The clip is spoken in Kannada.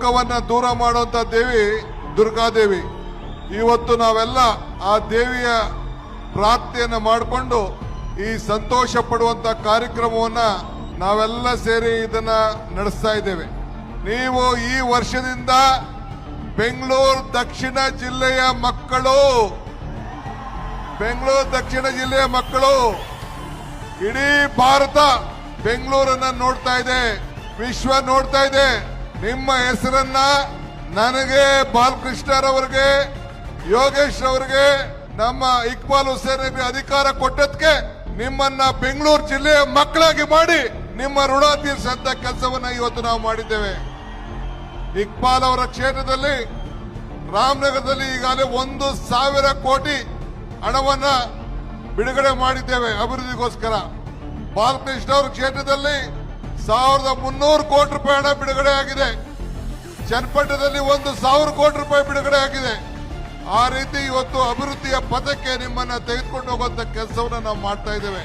ದುಃಖವನ್ನ ದೂರ ಮಾಡುವಂತ ದೇವಿ ದುರ್ಗಾದೇವಿ. ಇವತ್ತು ನಾವೆಲ್ಲ ಆ ದೇವಿಯ ಪ್ರಾರ್ಥನೆಯನ್ನು ಮಾಡಿಕೊಂಡು ಈ ಸಂತೋಷ ಪಡುವಂತ ಕಾರ್ಯಕ್ರಮವನ್ನ ನಾವೆಲ್ಲ ಸೇರಿ ಇದನ್ನ ನಡೆಸ್ತಾ ಇದ್ದೇವೆ. ನೀವು ಈ ವರ್ಷದಿಂದ ಬೆಂಗಳೂರು ದಕ್ಷಿಣ ಜಿಲ್ಲೆಯ ಮಕ್ಕಳು ಇಡೀ ಭಾರತ ಬೆಂಗಳೂರನ್ನ ನೋಡ್ತಾ ಇದೆ, ವಿಶ್ವ ನೋಡ್ತಾ ಇದೆ. ನಿಮ್ಮ ಹೆಸರನ್ನ ನನಗೆ, ಬಾಲಕೃಷ್ಣರವರಿಗೆ, ಯೋಗೇಶ್ ಅವರಿಗೆ, ನಮ್ಮ ಇಕ್ಬಾಲ್ ಹುಸೇನ್ ಅಧಿಕಾರ ಕೊಟ್ಟದಕ್ಕೆ ನಿಮ್ಮನ್ನ ಬೆಂಗಳೂರು ಜಿಲ್ಲೆಯ ಮಕ್ಕಳಾಗಿ ಮಾಡಿ ನಿಮ್ಮ ಋಣ ತೀರಿಸಂತ ಕೆಲಸವನ್ನ ಇವತ್ತು ನಾವು ಮಾಡಿದ್ದೇವೆ. ಇಕ್ಬಾಲ್ ಅವರ ಕ್ಷೇತ್ರದಲ್ಲಿ ರಾಮನಗರದಲ್ಲಿ ಈಗಾಗಲೇ 1,000 ಕೋಟಿ ಹಣವನ್ನ ಬಿಡುಗಡೆ ಮಾಡಿದ್ದೇವೆ ಅಭಿವೃದ್ಧಿಗೋಸ್ಕರ. ಬಾಲಕೃಷ್ಣ ಅವರ ಕ್ಷೇತ್ರದಲ್ಲಿ 1,300 ಕೋಟಿ ರೂಪಾಯಿ ಹಣ ಬಿಡುಗಡೆ ಆಗಿದೆ. ಚನ್ನಪಟ್ಟಣದಲ್ಲಿ 1,000 ಕೋಟಿ ರೂಪಾಯಿ ಬಿಡುಗಡೆ ಆಗಿದೆ. ಆ ರೀತಿ ಇವತ್ತು ಅಭಿವೃದ್ಧಿಯ ಪಥಕ್ಕೆ ನಿಮ್ಮನ್ನ ತೆಗೆದುಕೊಂಡು ಹೋಗುವಂತ ಕೆಲಸವನ್ನ ನಾವು ಮಾಡ್ತಾ ಇದ್ದೇವೆ.